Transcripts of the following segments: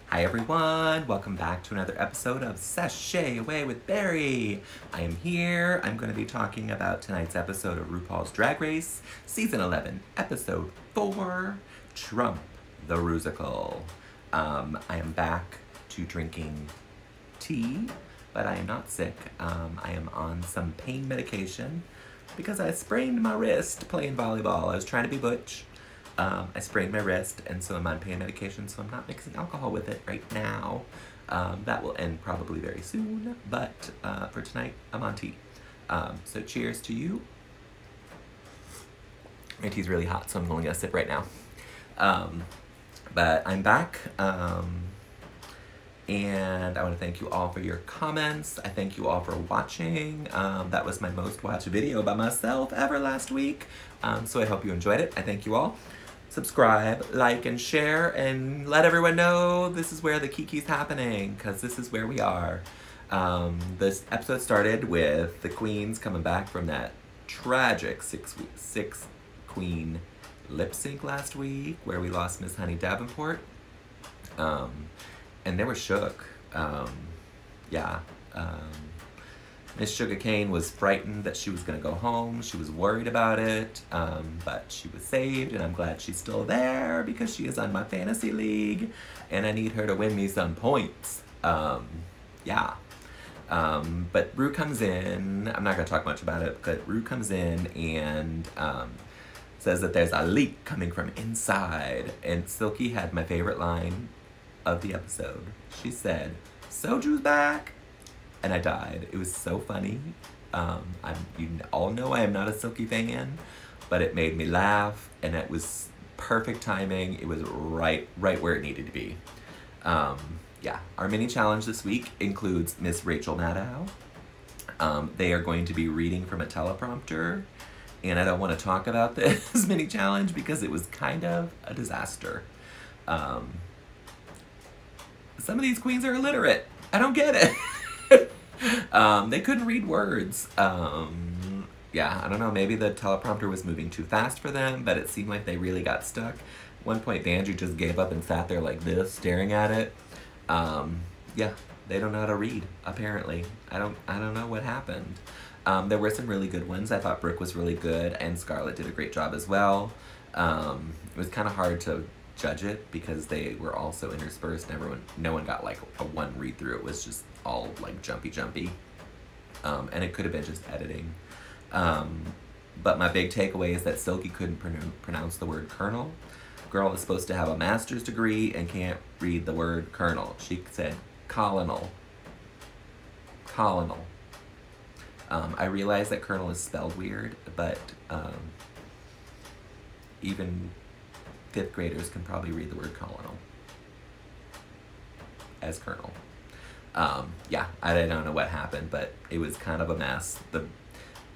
Hi everyone, welcome back to another episode of Sashay Away with Barry. I am here, I'm going to be talking about tonight's episode of RuPaul's Drag Race, Season 11, Episode 4, Trump, the Rusical. I am back to drinking tea, but I am not sick. I am on some pain medication because I sprained my wrist playing volleyball. I was trying to be butch. I sprained my wrist, and so I'm on pain medication, so I'm not mixing alcohol with it right now. That will end probably very soon, but for tonight, I'm on tea. So cheers to you. My tea's really hot, so I'm only gonna sip right now. But I'm back, and I want to thank you all for your comments. I thank you all for watching. That was my most watched video by myself ever last week, so I hope you enjoyed it. I thank you all. Subscribe, like, and share, and let everyone know this is where the kiki's happening, because this is where we are. This episode started with the queens coming back from that tragic six queen lip sync last week, where we lost Miss Honey Davenport. And they were shook. Miss Sugarcane was frightened that she was gonna go home. She was worried about it, but she was saved, and I'm glad she's still there because she is on my fantasy league, and I need her to win me some points. But Ru comes in. I'm not gonna talk much about it, but Ru comes in and says that there's a leak coming from inside, and Silky had my favorite line of the episode. She said, "Soju's back." And I died. It was so funny. You all know I am not a Silky fan, but it made me laugh, and it was perfect timing. It was right where it needed to be. Our mini challenge this week includes Miss Rachel Maddow. They are going to be reading from a teleprompter, and I don't want to talk about this mini challenge because it was kind of a disaster. Some of these queens are illiterate. I don't get it. They couldn't read words. I don't know, maybe the teleprompter was moving too fast for them, but it seemed like they really got stuck. At one point, Banju just gave up and sat there like this, staring at it. They don't know how to read, apparently. I don't know what happened. There were some really good ones. I thought Brooke was really good, and Scarlett did a great job as well. It was kind of hard to judge it because they were all so interspersed, and no one got like a one read through. It was just all like jumpy. And it could have been just editing. But my big takeaway is that Silky couldn't pronounce the word colonel. Girl is supposed to have a master's degree and can't read the word colonel. She said colonel. Colonel. I realize that colonel is spelled weird, but even 5th graders can probably read the word colonel as colonel. I don't know what happened, but it was kind of a mess.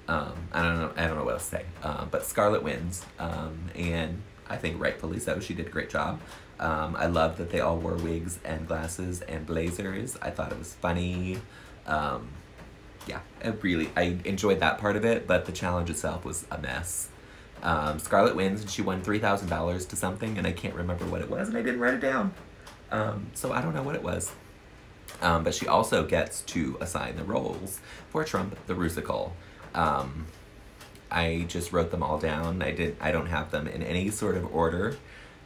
I don't know what else to say. But Scarlett wins, and I think rightfully so. She did a great job. I love that they all wore wigs and glasses and blazers. I thought it was funny. I enjoyed that part of it, but the challenge itself was a mess. Scarlett wins, and she won $3,000 to something, and I can't remember what it was, and I didn't write it down. So I don't know what it was. But she also gets to assign the roles for Trump, the Rusical. I just wrote them all down. I don't have them in any sort of order.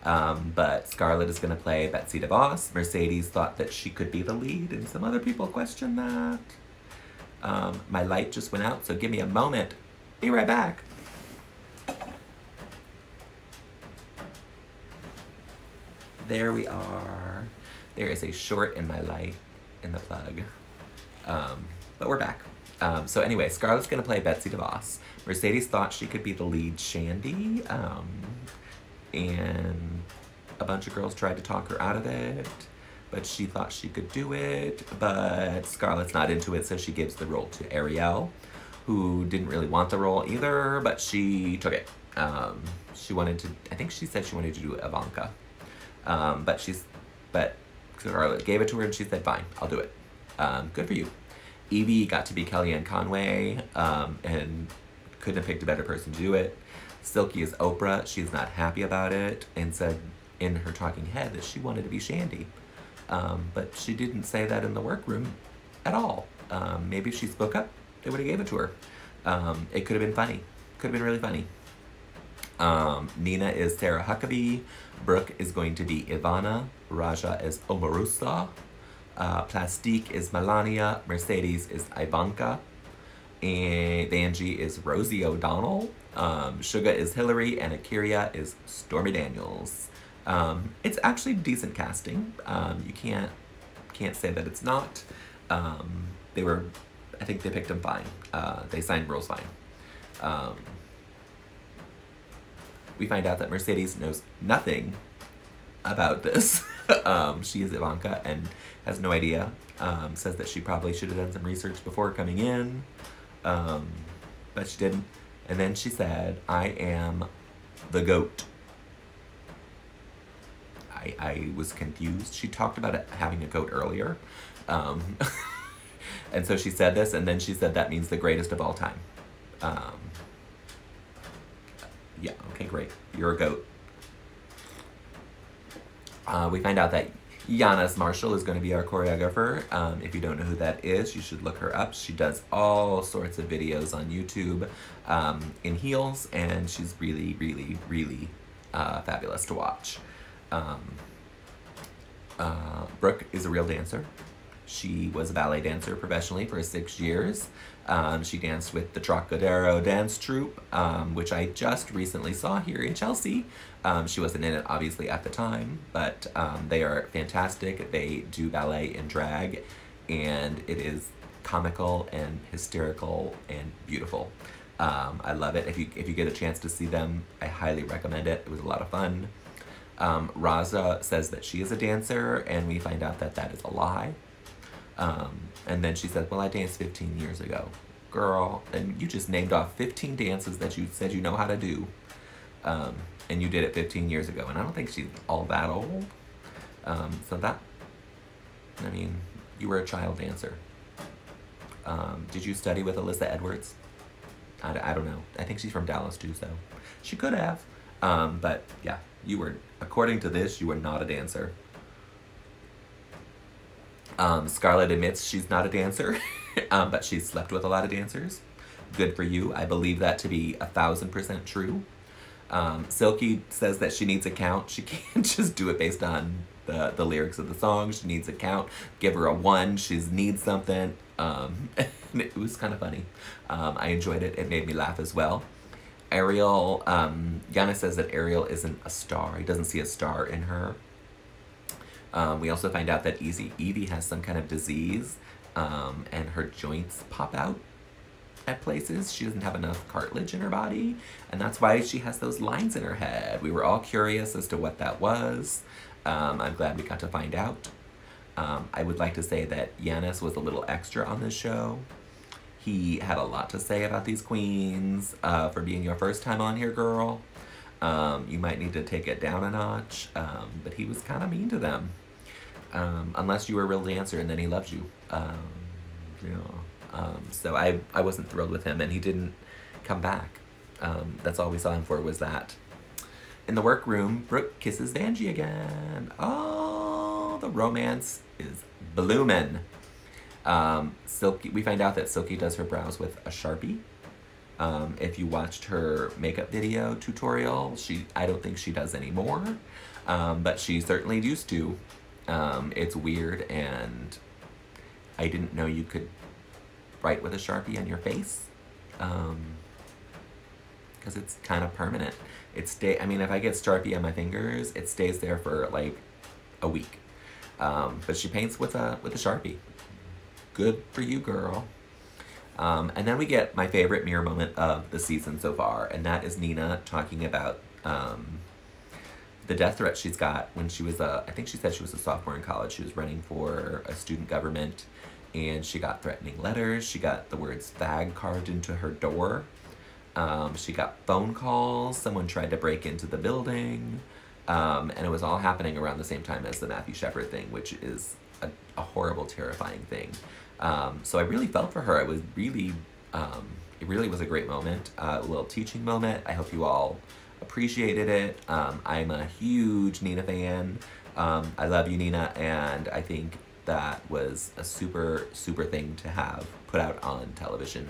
But Scarlett is gonna play Betsy DeVos. Mercedes thought that she could be the lead, and some other people questioned that. My light just went out, so give me a moment. Be right back. There we are. There is a short in my light in the plug. But we're back. So anyway, Scarlett's gonna play Betsy DeVos. Mercedes thought she could be the lead Shandy, and a bunch of girls tried to talk her out of it, but she thought she could do it, but Scarlett's not into it, so she gives the role to Ariel, who didn't really want the role either, but she took it. I think she said she wanted to do Ivanka. But Scarlett gave it to her, and she said, fine, I'll do it. Good for you. Evie got to be Kellyanne Conway, and couldn't have picked a better person to do it. Silky is Oprah. She's not happy about it, and said in her talking head that she wanted to be Shandy. But she didn't say that in the workroom at all. Maybe if she spoke up, they would have gave it to her. It could have been funny. Could have been really funny. Nina is Sarah Huckabee. Brooke is going to be Ivana. Raja is Omarusa. Plastique is Melania. Mercedes is Ivanka. And Vanjie is Rosie O'Donnell. Suga is Hillary. And Akiria is Stormy Daniels. It's actually decent casting. You can't say that it's not. I think they picked them fine. They signed roles fine. We find out that Mercedes knows nothing about this. She is Ivanka and has no idea. Says that she probably should have done some research before coming in, but she didn't. And then she said, "I am the GOAT." I was confused. She talked about having a goat earlier. And so she said this, and then she said that means the greatest of all time. Yeah, okay, great. You're a goat. We find out that Giannis Marshall is going to be our choreographer. If you don't know who that is, you should look her up. She does all sorts of videos on YouTube in heels, and she's really, really, really fabulous to watch. Brooke is a real dancer. She was a ballet dancer professionally for 6 years. She danced with the Trocadero Dance Troupe, which I just recently saw here in Chelsea. She wasn't in it, obviously, at the time, but they are fantastic. They do ballet in drag, and it is comical and hysterical and beautiful. I love it. If you get a chance to see them, I highly recommend it. It was a lot of fun. Raza says that she is a dancer, and we find out that that is a lie. And then she said, well, I danced 15 years ago. Girl, and you just named off 15 dances that you said you know how to do. And you did it 15 years ago. And I don't think she's all that old. So that, I mean, you were a child dancer. Did you study with Alyssa Edwards? I don't know. I think she's from Dallas too, so she could have. But yeah, you were, according to this, you were not a dancer. Scarlett admits she's not a dancer, but she's slept with a lot of dancers. Good for you. I believe that to be 1000% true. Silky says that she needs a count. She can't just do it based on the lyrics of the song. She needs a count. Give her a 1. She needs something. And it was kind of funny. I enjoyed it. It made me laugh as well. Ariel, Yana says that Ariel isn't a star. He doesn't see a star in her. We also find out that Evie has some kind of disease, and her joints pop out at places. She doesn't have enough cartilage in her body, and that's why she has those lines in her head. We were all curious as to what that was. I'm glad we got to find out. I would like to say that Giannis was a little extra on this show. He had a lot to say about these queens. For being your first time on here, girl, you might need to take it down a notch, but he was kind of mean to them. Unless you were a real dancer and then he loved you. So I wasn't thrilled with him, and he didn't come back. That's all we saw him for, was that. In the workroom, Brooke kisses Vanjie again. Oh, the romance is bloomin'. Silky, we find out that Silky does her brows with a Sharpie. If you watched her makeup video tutorial, I don't think she does anymore, but she certainly used to. It's weird, and I didn't know you could write with a Sharpie on your face, because it's kind of permanent. I mean, if I get Sharpie on my fingers, it stays there for like a week. But she paints with a Sharpie. Good for you, girl. And then we get my favorite mirror moment of the season so far, and that is Nina talking about the death threat she's got when she was I think she said she was a sophomore in college. She was running for a student government, and she got threatening letters. She got the words fag carved into her door. She got phone calls. Someone tried to break into the building. And it was all happening around the same time as the Matthew Shepard thing, which is a horrible, terrifying thing. So I really felt for her. It was really, it really was a great moment, a little teaching moment. I hope you all appreciated it. I'm a huge Nina fan. I love you, Nina, and I think that was a super, super thing to have put out on television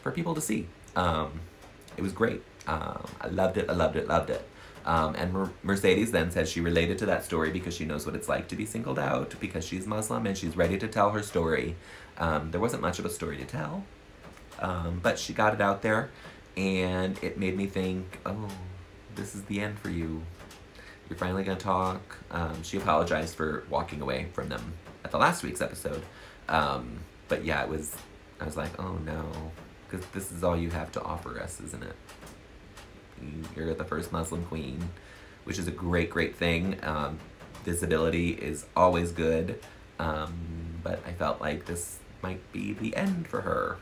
for people to see. It was great. I loved it, I loved it, loved it. And Mercedes then says she related to that story because she knows what it's like to be singled out because she's Muslim and she's ready to tell her story. There wasn't much of a story to tell, but she got it out there, and it made me think, oh, this is the end for you. You're finally gonna talk. She apologized for walking away from them at the last week's episode. But yeah, I was like, oh no, because this is all you have to offer us, isn't it? You're the first Muslim queen, which is a great, great thing. Visibility is always good, but I felt like this might be the end for her.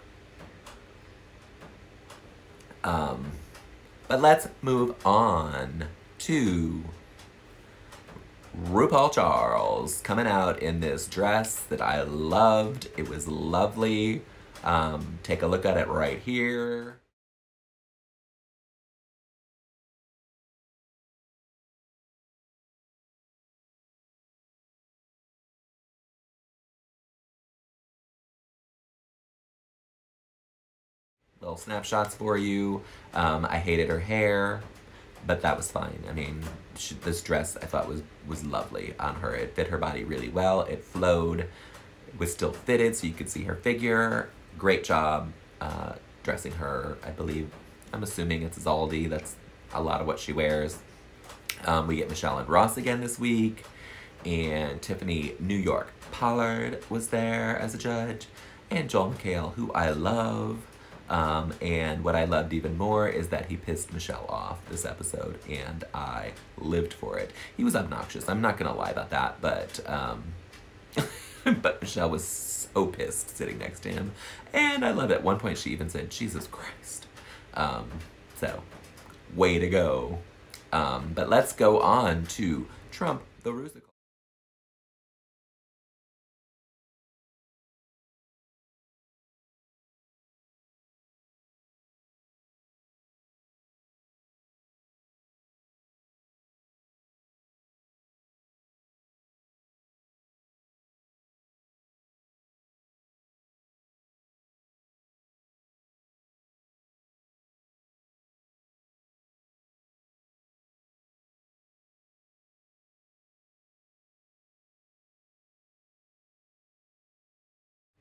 But let's move on to RuPaul Charles coming out in this dress that I loved. It was lovely. Take a look at it right here. Little snapshots for you. I hated her hair, but that was fine. I mean, this dress I thought was lovely on her. It fit her body really well. It flowed. It was still fitted so you could see her figure. Great job dressing her. I'm assuming it's Zaldi. That's a lot of what she wears. We get Michelle and Ross again this week, and Tiffany New York Pollard was there as a judge, and Joel McHale, who I love. And what I loved even more is that he pissed Michelle off this episode, and I lived for it. He was obnoxious. I'm not gonna lie about that, but but Michelle was so pissed sitting next to him, and I love it. At one point, she even said, "Jesus Christ." So, way to go. But let's go on to Trump the Rusical.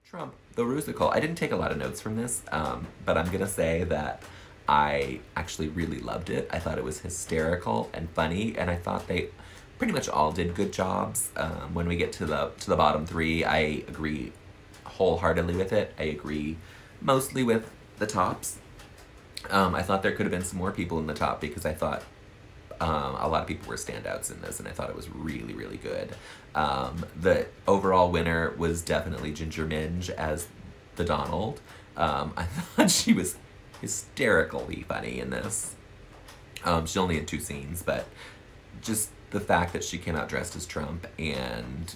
Trump the Rusical. I didn't take a lot of notes from this, but I'm gonna say that I actually really loved it. I thought it was hysterical and funny, and I thought they pretty much all did good jobs. When we get to the bottom three, I agree wholeheartedly with it. I agree mostly with the tops. I thought there could have been some more people in the top because I thought a lot of people were standouts in this, and I thought it was really, really good. The overall winner was definitely Ginger Minge as the Donald. I thought she was hysterically funny in this. She only had 2 scenes, but just the fact that she came out dressed as Trump and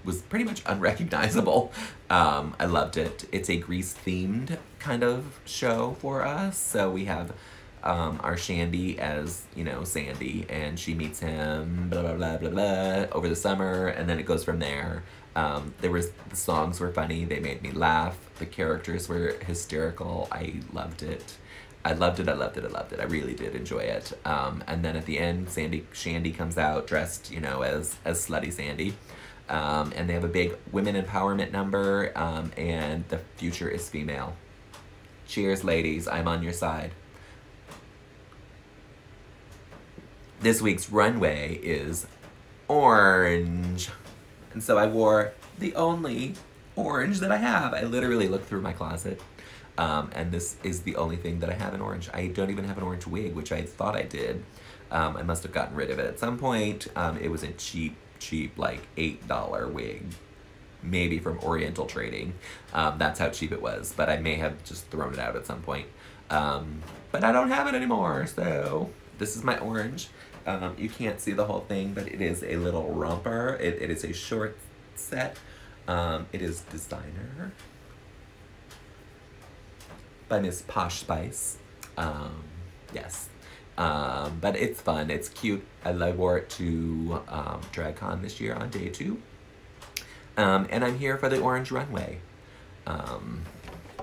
was pretty much unrecognizable. I loved it. It's a Grease-themed kind of show for us. So we have our Shandy as, you know, Sandy, and she meets him, blah, blah, blah, blah, blah, over the summer, and then it goes from there. The songs were funny. They made me laugh. The characters were hysterical. I loved it. I loved it, I loved it, I loved it. I really did enjoy it. And then at the end, Shandy comes out dressed, you know, as Slutty Sandy. And they have a big women empowerment number, and the future is female. Cheers, ladies. I'm on your side. This week's runway is orange. And so I wore the only orange that I have. I literally looked through my closet, and this is the only thing that I have in orange. I don't even have an orange wig, which I thought I did. I must have gotten rid of it at some point. It was a cheap, like $8 wig, maybe from Oriental Trading. That's how cheap it was, but I may have just thrown it out at some point. But I don't have it anymore, so this is my orange. You can't see the whole thing, but it is a little romper. It is a short set. It is Designer by Miss Posh Spice. Yes. But it's fun, it's cute. I wore it to DragCon this year on day 2. And I'm here for the orange runway.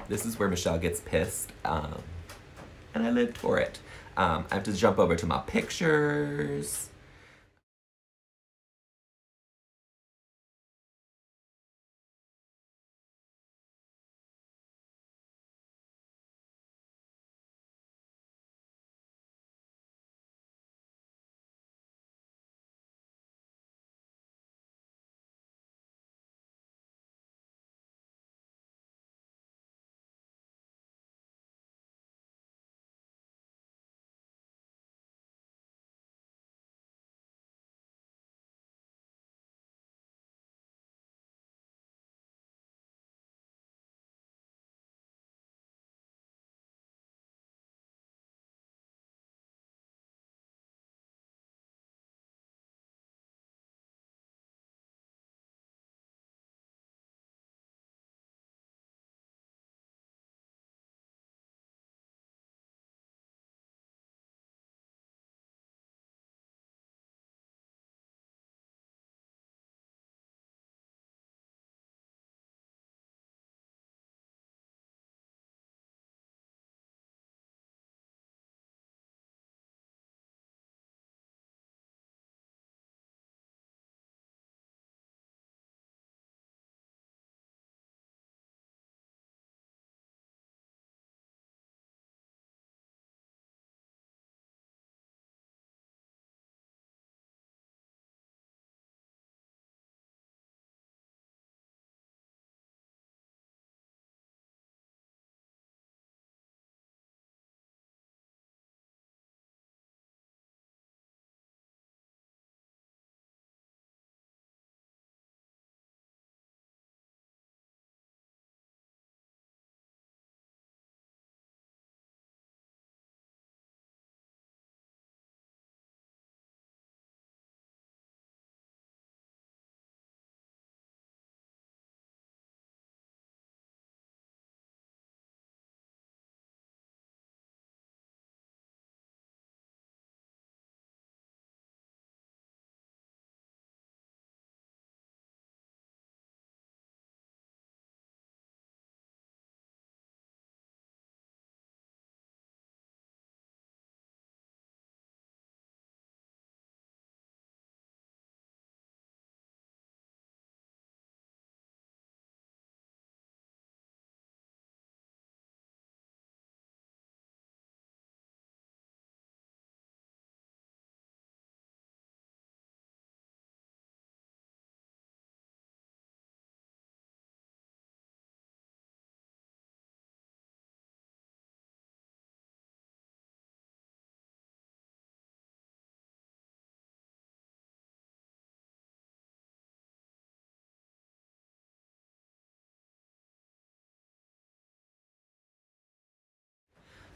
This is where Michelle gets pissed, and I lived for it. I have to jump over to my pictures.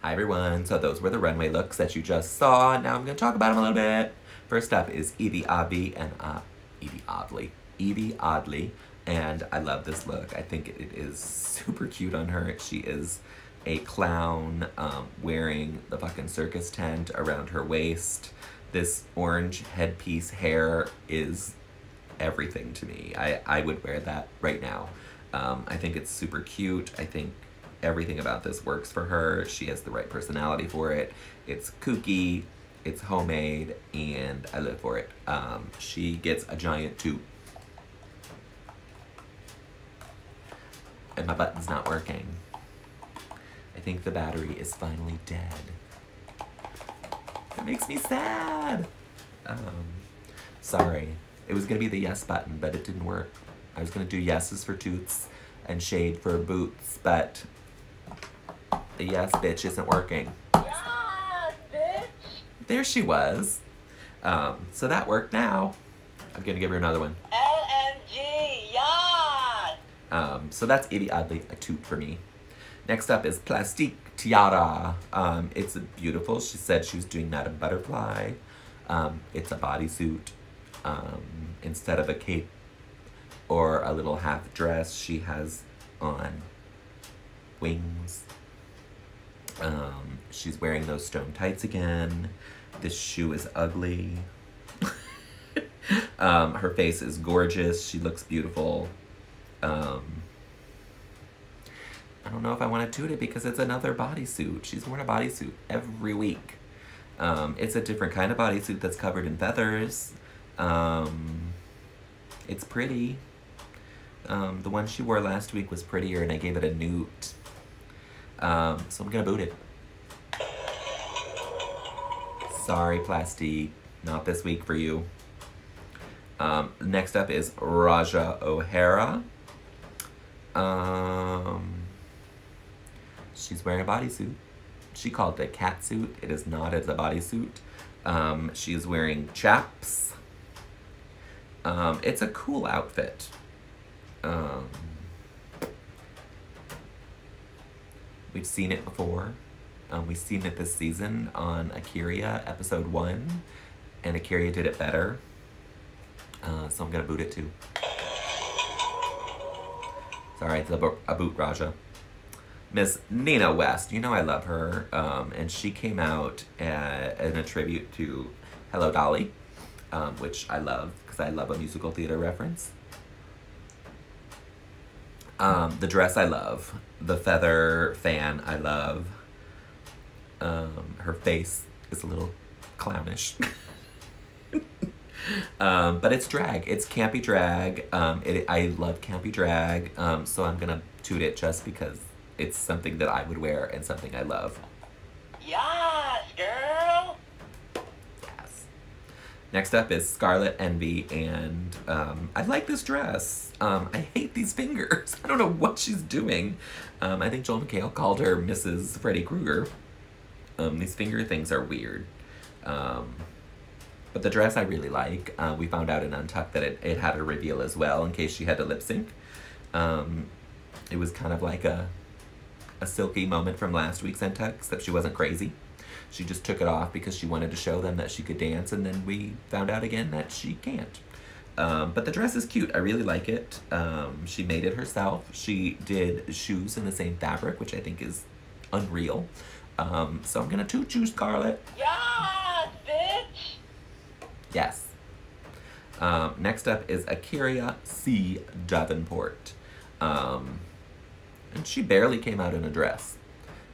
Hi everyone, so those were the runway looks that you just saw. Now I'm going to talk about them a little bit. First up is Evie Oddly, and I love this look. I think it is super cute on her. She is a clown wearing the fucking circus tent around her waist. This orange headpiece hair is everything to me. I would wear that right now. I think it's super cute. I think everything about this works for her. She has the right personality for it. It's kooky, it's homemade, and I live for it. She gets a giant toot. And my button's not working. I think the battery is finally dead. That makes me sad. Sorry. It was gonna be the yes button, but it didn't work. I was gonna do yeses for toots and shade for boots, but the yes bitch isn't working. Yes, bitch! There she was. So that worked now. I'm gonna give her another one. LMG, yes! So that's Evie Oddly, a toot for me. Next up is Plastique Tiara. It's beautiful. She said she was doing Madame Butterfly. It's a bodysuit. Instead of a cape or a little half dress, she has on wings. She's wearing those stone tights again. This shoe is ugly. Her face is gorgeous. She looks beautiful. I don't know if I want to toot it because it's another bodysuit. She's worn a bodysuit every week. It's a different kind of bodysuit that's covered in feathers. It's pretty. The one she wore last week was prettier and I gave it a newt. So I'm gonna boot it. Sorry, Plastique. Not this week for you. Next up is Raja O'Hara. She's wearing a bodysuit. She called it a catsuit. It is not as a bodysuit. She is wearing chaps. It's a cool outfit. We've seen it before. We've seen it this season on Akira, episode 1, and Akira did it better. So I'm gonna boot it too. Sorry, it's a boot, Raja. Miss Nina West, you know I love her, and she came out in a tribute to Hello Dolly, which I love, because I love a musical theater reference. The dress I love. The feather fan I love. Her face is a little clownish. But it's drag. It's campy drag. I love campy drag, so I'm gonna toot it just because it's something that I would wear and something I love. Yes, girl. Yes. Next up is Scarlett Envy, and I like this dress. I hate these fingers. I don't know what she's doing. I think Joel McHale called her Mrs. Freddy Krueger. These finger things are weird. But the dress I really like. We found out in Untucked that it had a reveal as well in case she had to lip sync. It was kind of like a silky moment from last week's Untucked, except she wasn't crazy. She just took it off because she wanted to show them that she could dance, and then we found out again that she can't. But the dress is cute. I really like it. She made it herself. She did shoes in the same fabric, which I think is unreal. So I'm gonna toot you, Scarlett. Yes, bitch. Yes. Next up is Akira C. Davenport. And she barely came out in a dress.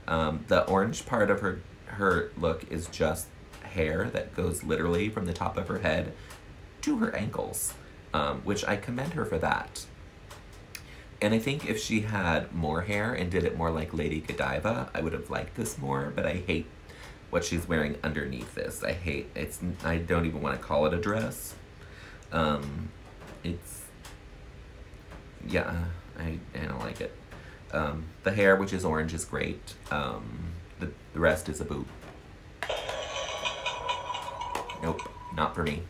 The orange part of her look is just hair that goes literally from the top of her head to her ankles, which I commend her for that. And I think if she had more hair and did it more like Lady Godiva, I would have liked this more, but I hate what she's wearing underneath this. I don't even want to call it a dress. Yeah, I don't like it. The hair, which is orange, is great. The rest is a boot. Nope, not for me.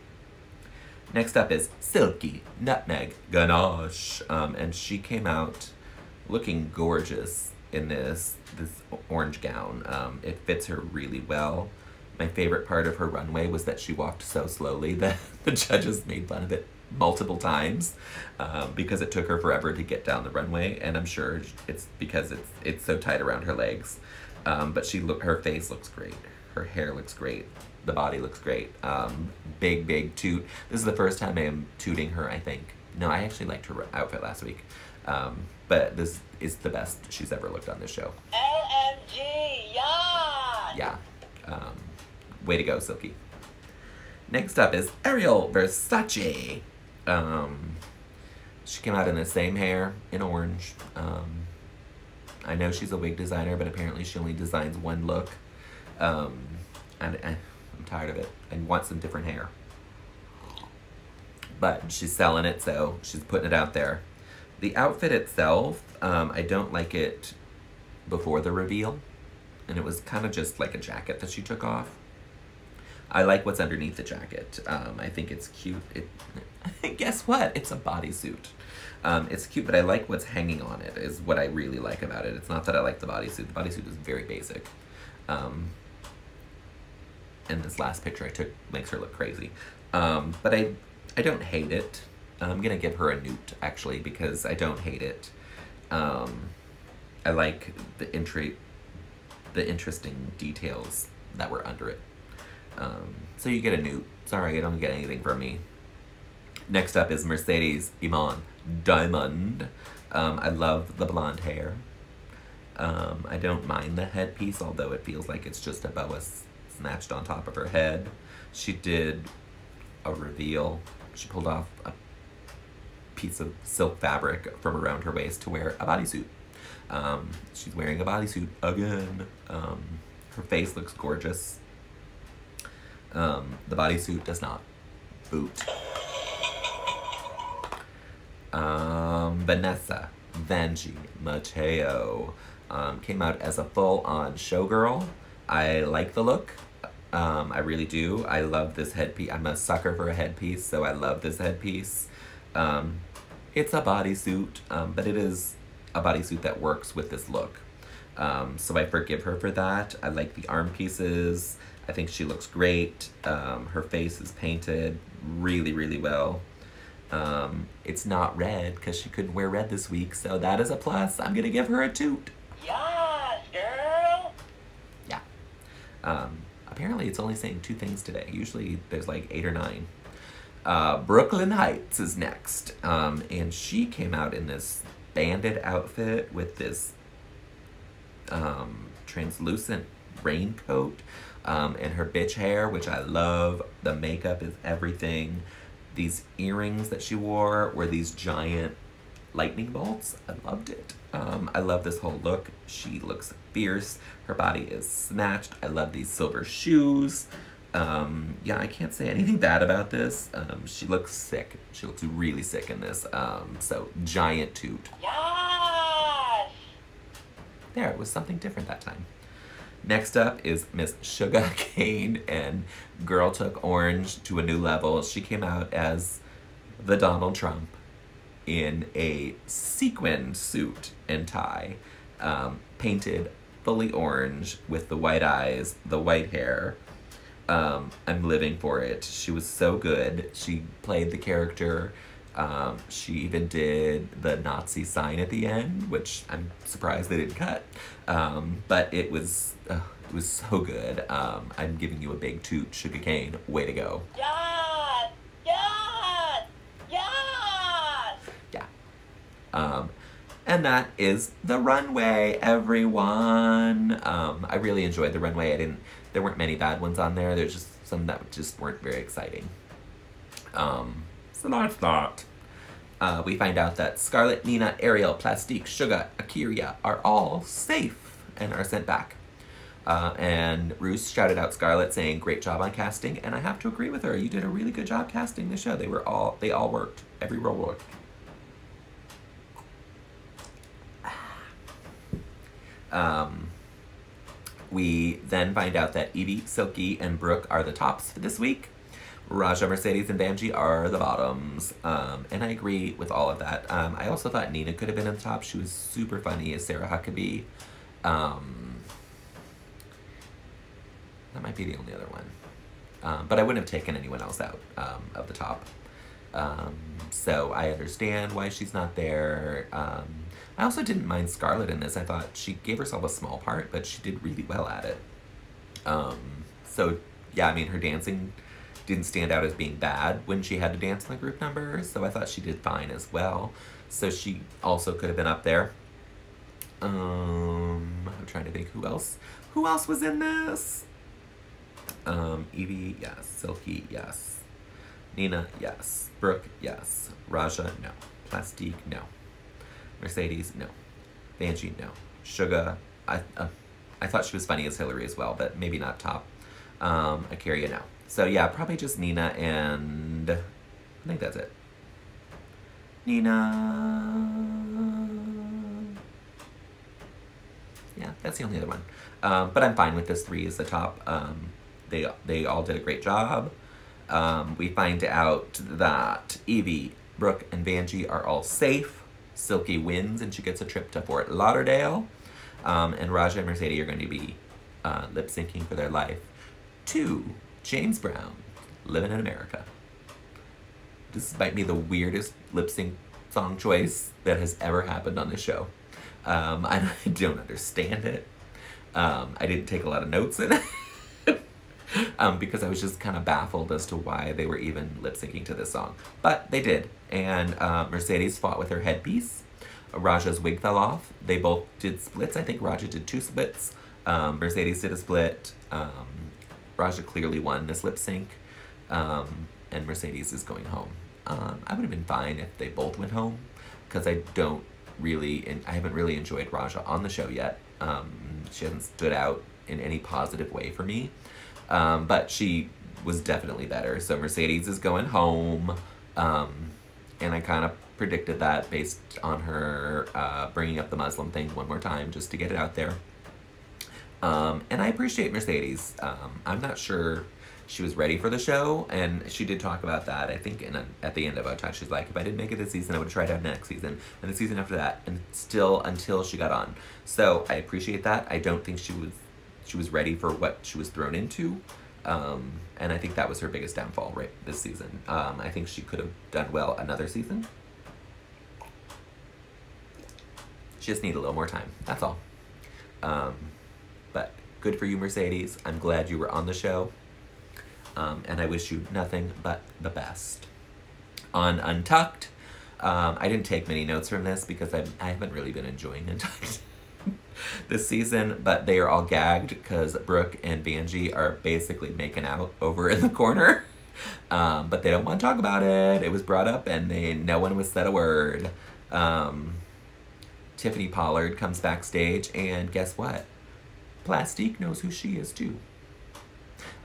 Next up is Silky Nutmeg Ganache, and she came out looking gorgeous in this orange gown. It fits her really well. My favorite part of her runway was that she walked so slowly that the judges made fun of it multiple times because it took her forever to get down the runway, and I'm sure it's because it's so tight around her legs. But her face looks great. Her hair looks great. The body looks great. Big toot. This is the first time I am tooting her, I think. No, I actually liked her outfit last week. But this is the best she's ever looked on this show. LMG, yeah. Yeah. Way to go, Silky. Next up is Ariel Versace. She came out in the same hair, in orange. I know she's a wig designer, but apparently she only designs one look. I'm tired of it. I want some different hair. But she's selling it, so she's putting it out there. The outfit itself, I don't like it before the reveal. And it was kind of just like a jacket that she took off. I like what's underneath the jacket. I think it's cute. Guess what? It's a bodysuit. It's cute, but I like what's hanging on it, is what I really like about it. It's not that I like the bodysuit. The bodysuit is very basic. And this last picture I took makes her look crazy. But I don't hate it. I'm gonna give her a newt, actually, because I don't hate it. I like the entry the interesting details that were under it. So you get a nude. Sorry, you don't get anything from me. Next up is Mercedes Iman Dimond. I love the blonde hair. I don't mind the headpiece, although it feels like it's just a boa snatched on top of her head. She did a reveal. She pulled off a piece of silk fabric from around her waist to wear a bodysuit. She's wearing a bodysuit again. Her face looks gorgeous. The bodysuit does not. Boot. Vanessa Vanjie Mateo came out as a full-on showgirl. I like the look. I really do. I love this headpiece. I'm a sucker for a headpiece, so I love this headpiece. It's a bodysuit, but it is a bodysuit that works with this look. So I forgive her for that. I like the arm pieces. I think she looks great. Her face is painted really, really well. It's not red because she couldn't wear red this week, so that is a plus. I'm gonna give her a toot. Yes, girl. Yeah. Apparently it's only saying 2 things today. Usually there's like 8 or 9. Brooklyn Heights is next. And she came out in this banded outfit with this translucent raincoat and her bitch hair, which I love. The makeup is everything. These earrings that she wore were these giant lightning bolts. I loved it. I love this whole look. She looks fierce. Her body is snatched. I love these silver shoes. Yeah, I can't say anything bad about this. She looks sick. She looks really sick in this. So giant toot. Yes. There, it was something different that time. Next up is Miss Sugar Cane, and Girl Took Orange to a new level. She came out as the Donald Trump in a sequin suit and tie, painted fully orange with the white eyes, the white hair. I'm living for it. She was so good. She played the character. She even did the Nazi sign at the end, which I'm surprised they didn't cut. But it was so good. I'm giving you a big toot, Sugar Cane. Way to go. Yes. Yes. Yes. Yeah. And that is the runway, everyone. I really enjoyed the runway. There weren't many bad ones on there. There's just some that just weren't very exciting. So that's that. We find out that Scarlett, Nina, Ariel, Plastique, Sugar, Akira are all safe and are sent back. And Rus shouted out Scarlett saying, "Great job on casting," and I have to agree with her. You did a really good job casting the show. They all worked. Every role worked. We then find out that Evie, Silky, and Brooke are the tops for this week. Raja, Mercedes, and Vanjie are the bottoms. And I agree with all of that. I also thought Nina could have been on the top. She was super funny as Sarah Huckabee. That might be the only other one. But I wouldn't have taken anyone else out of the top. So I understand why she's not there. I also didn't mind Scarlett in this. I thought she gave herself a small part, but she did really well at it. So, yeah, I mean, her dancing didn't stand out as being bad when she had to dance in the group number, so I thought she did fine as well. So she also could have been up there. I'm trying to think who else. Who else was in this? Evie, yes. Silky, yes. Nina, yes. Brooke, yes. Raja, no. Plastique, no. Mercedes, no. Vanjie, no. Sugar, I thought she was funny as Hillary as well, but maybe not top. Akira, no. So yeah, probably just Nina and I think that's it. Nina. Yeah, that's the only other one. But I'm fine with this 3 as the top. They all did a great job. We find out that Evie, Brooke, and Vanjie are all safe. Silky wins and she gets a trip to Fort Lauderdale. And Raja and Mercedes are going to be lip syncing for their life to James Brown, Living in America. This might be the weirdest lip sync song choice that has ever happened on this show. I don't understand it. I didn't take a lot of notes in it. Because I was just kind of baffled as to why they were even lip syncing to this song. But they did. And Mercedes fought with her headpiece. Raja's wig fell off. They both did splits. I think Raja did 2 splits. Mercedes did a split. Raja clearly won this lip sync. And Mercedes is going home. I would have been fine if they both went home, because I haven't really enjoyed Raja on the show yet. She hasn't stood out in any positive way for me. But she was definitely better. So Mercedes is going home. And I kind of predicted that based on her bringing up the Muslim thing one more time just to get it out there. And I appreciate Mercedes. I'm not sure she was ready for the show, and she did talk about that, I think, at the end of Untitled. She's like, if I didn't make it this season, I would have tried out next season, and the season after that, and still until she got on. So I appreciate that. I don't think she was ready for what she was thrown into, and I think that was her biggest downfall right this season. I think she could have done well another season. She just need a little more time, that's all. But good for you, Mercedes. I'm glad you were on the show. And I wish you nothing but the best. On Untucked, I didn't take many notes from this because I haven't really been enjoying Untucked this season, but they are all gagged because Brooke and Vanjie are basically making out over in the corner. But they don't want to talk about it. It was brought up and no one was said a word. Tiffany Pollard comes backstage, and guess what? Plastique knows who she is too.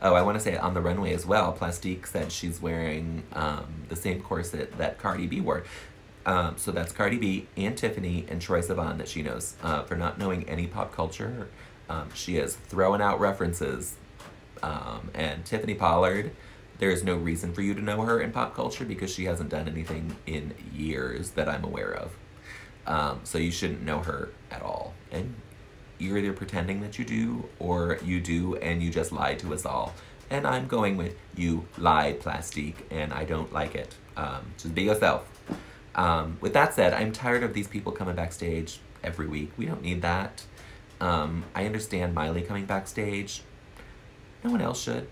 Oh, I want to say on the runway as well, Plastique said she's wearing the same corset that Cardi B wore. So that's Cardi B and Tiffany and Troye Sivan that she knows. For not knowing any pop culture, she is throwing out references. And Tiffany Pollard, there is no reason for you to know her in pop culture because she hasn't done anything in years that I'm aware of. So you shouldn't know her at all. And you're either pretending that you do, or you do and you just lied to us all. And I'm going with you lied, Plastique, and I don't like it. Just be yourself. With that said, I'm tired of these people coming backstage every week. We don't need that. I understand Miley coming backstage. No one else should.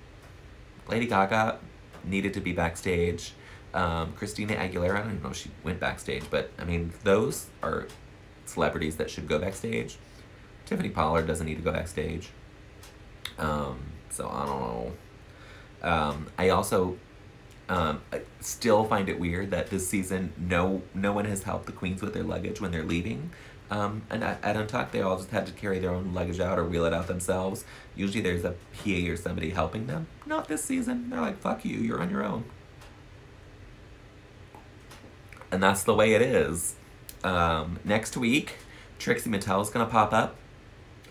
Lady Gaga needed to be backstage. Christina Aguilera, I don't even know if she went backstage, but I mean, those are celebrities that should go backstage. Tiffany Pollard doesn't need to go backstage. So I don't know. I also I still find it weird that this season no one has helped the queens with their luggage when they're leaving. And at Untucked, they all just had to carry their own luggage out or wheel it out themselves. Usually there's a PA or somebody helping them. Not this season. They're like, fuck you, you're on your own. And that's the way it is. Next week, Trixie Mattel's gonna pop up.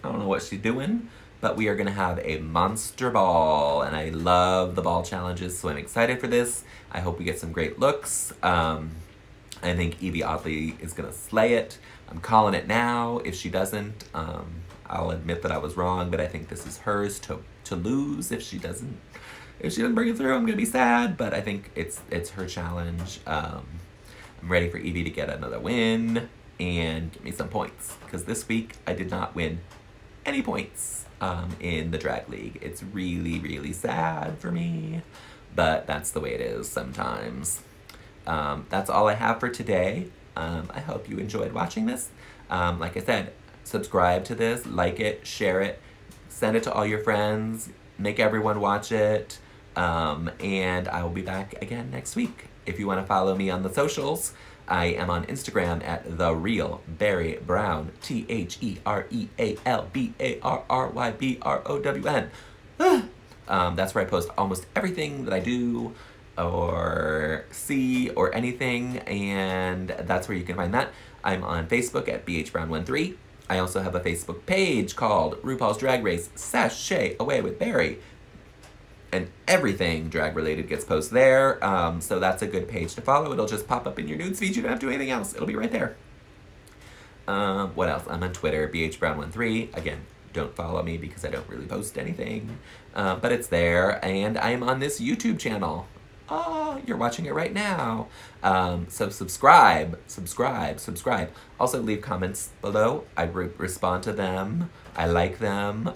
I don't know what she's doing, but we are gonna have a monster ball, and I love the ball challenges, so I'm excited for this. I hope we get some great looks. I think Evie Oddly is gonna slay it. I'm calling it now. If she doesn't, I'll admit that I was wrong, but I think this is hers to lose. If she doesn't bring it through, I'm gonna be sad, but I think it's her challenge. I'm ready for Evie to get another win and give me some points, because this week I did not win any points in the drag league. It's really, really sad for me, but that's the way it is sometimes. That's all I have for today. I hope you enjoyed watching this. Like I said, subscribe to this, like it, share it, send it to all your friends, make everyone watch it, and I will be back again next week. If you want to follow me on the socials, I am on Instagram at TheRealBarryBrown, TheRealBarryBrown. That's where I post almost everything that I do or see or anything, and that's where you can find that. I'm on Facebook at BHBrown13. I also have a Facebook page called RuPaul's Drag Race Sashay Away with Barry. And everything drag related gets posted there, so that's a good page to follow. It'll just pop up in your news feed. You don't have to do anything else. It'll be right there. What else? I'm on Twitter, BHBrown13. Again, don't follow me because I don't really post anything, but it's there. And I'm on this YouTube channel. Oh, you're watching it right now. So subscribe. Also leave comments below. I respond to them. I like them.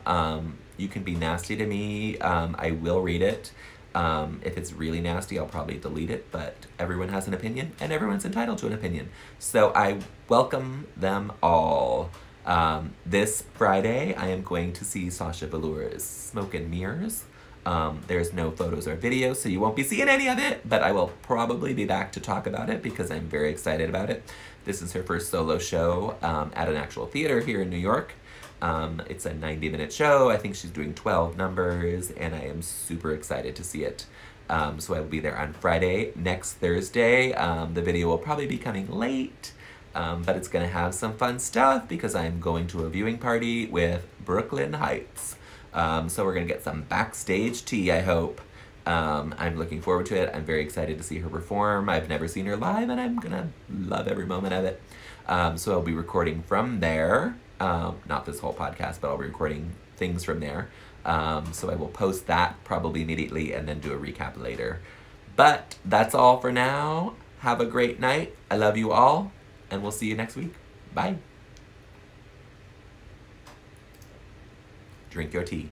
You can be nasty to me. I will read it. If it's really nasty, I'll probably delete it, but everyone has an opinion, and everyone's entitled to an opinion. So I welcome them all. This Friday, I am going to see Sasha Velour's Smoke and Mirrors. There's no photos or videos, so you won't be seeing any of it, but I will probably be back to talk about it because I'm very excited about it. This is her first solo show at an actual theater here in New York. It's a 90-minute show. I think she's doing 12 numbers, and I am super excited to see it. So I will be there on Friday. Next Thursday, the video will probably be coming late, but it's going to have some fun stuff because I'm going to a viewing party with Brooklyn Heights. So we're going to get some backstage tea, I hope. I'm looking forward to it. I'm very excited to see her perform. I've never seen her live, and I'm going to love every moment of it. So I'll be recording from there. Not this whole podcast, but I'll be recording things from there. So I will post that probably immediately and then do a recap later. But that's all for now. Have a great night. I love you all, and we'll see you next week. Bye. Drink your tea.